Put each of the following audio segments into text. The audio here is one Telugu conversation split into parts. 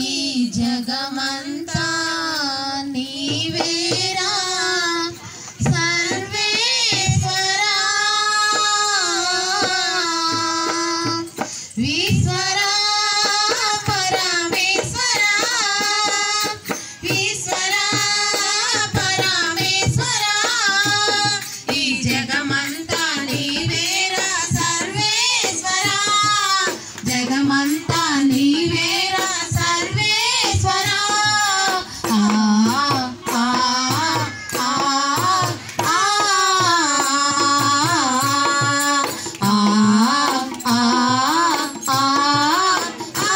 ఈ జగమంతా నీవేరా సర్వేశ్వరా ఈశ్వరా పరమేశ్వరా ఈశ్వరా పరమేశ్వరా ఈ జగమంతా నీవేరా సర్వేశ్వరా జగమంతా నీవేరా సర్వేశ్వరా ఆ ఆ ఆ ఆ ఆ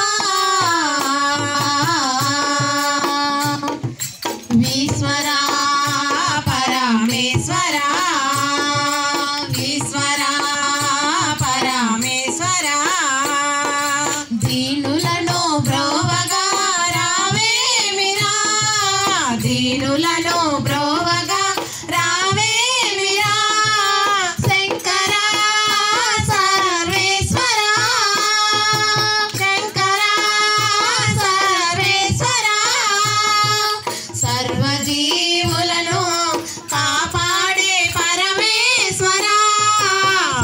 ఈశ్వరా పరమేశ్వరా ఈశ్వరా పరమేశ్వరా దీనులను బ్రోవగా రావేమిరా దీనులను బ్రోవగా రావేమిరా శంకరా సర్వేశ్వరా శంకరా సర్వేశ్వరా సర్వజీవులను కాపాడే పరమేశ్వరా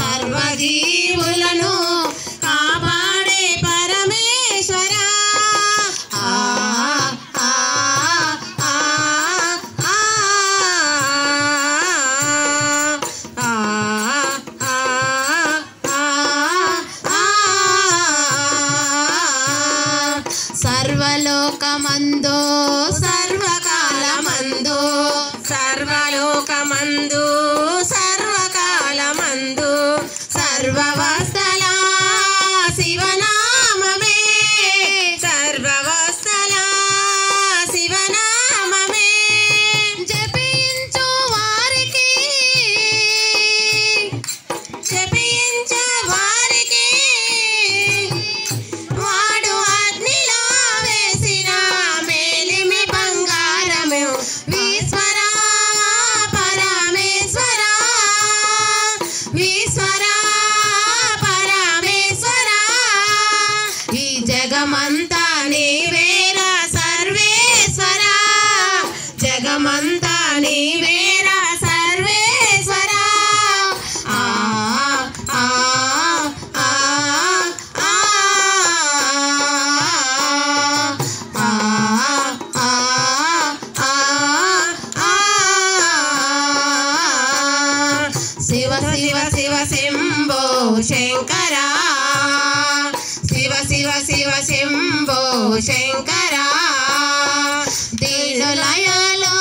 సర్వజీవులను కాపాడే పరమేశ్వరా ఆ ఆ ఆ ఆ సర్వలోకమందు సర్వకాలమందు సర్వలోకమందు సర్వకాలమందు సర్వవస్థల శివనామమే సర్వవస్థల శివనామమే జపించు వారికి జపించు వారికి వాడు అగ్నిలో వేసిన మేలిమి బంగారము ఈశ్వరా పరమేశ్వరా ఈశ్వరా పరమేశ్వరా ఈ జగమంతా నీవేరా సర్వేశ్వరా జగమంతా నీవేరా సర్వేశ్వరా ఆ ఆ ఆ ఆ ఆ ఆ శివ శివ శివ శంభో శంకరా శివ శివ శివ శంభో శంకరా దీనులయలో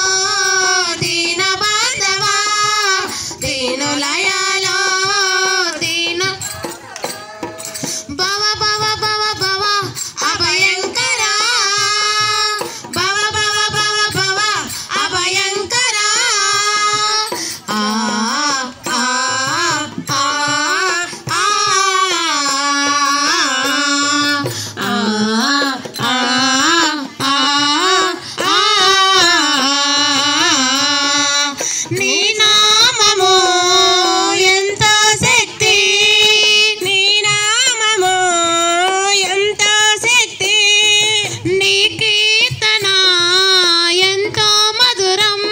దీన బాంధవా దీనులయలో దీన భవ భవ భవ భవ అభయంకరా భవ భవ భవ భవ అభయంకరా ఆ ఆ ఆ ఆ ఆ ఆ నీ నామము ఎంతో శక్తి నీ నామము ఎంతో శక్తి నీ కీర్తన ఎంతో మధురం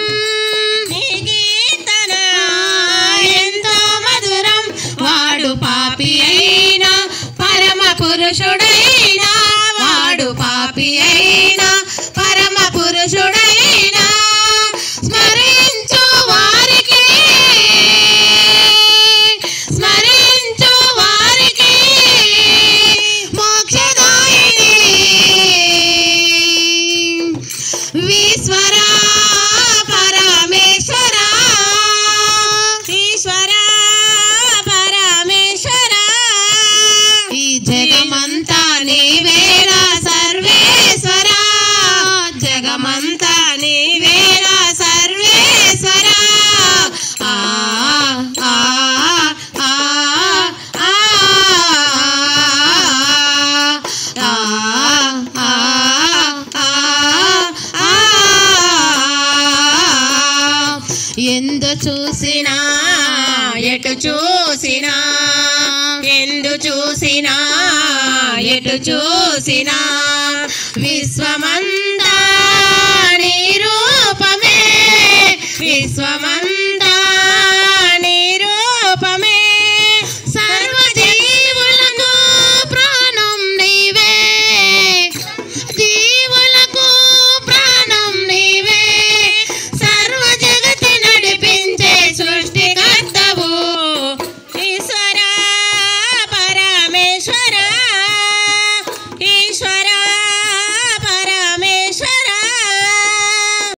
నీ కీర్తన ఎంతో మధురం వాడు పాపి అయినా పరమ పురుషుడైనా వాడు పాపి అయినా పరమ పురుషుడైనా స్మరించు వారికి స్మరించు వారికి మోక్షదాయిని ఈశ్వరా పరమేశ్వరా ఈశ్వరా పరమేశ్వరా ఈ జగమంతా నీవేరా సర్వేశ్వరా జగమంతా నీవేరా సర్వేశ్వరా ఆ ఆ ఆ ఆ ఆ ఆ ఆ ఎందు చూసినా ఎటు చూసినా ఎందు చూసినా ఎటు చూసినా విశ్వమంతా నీ రూపమే విశ్వమ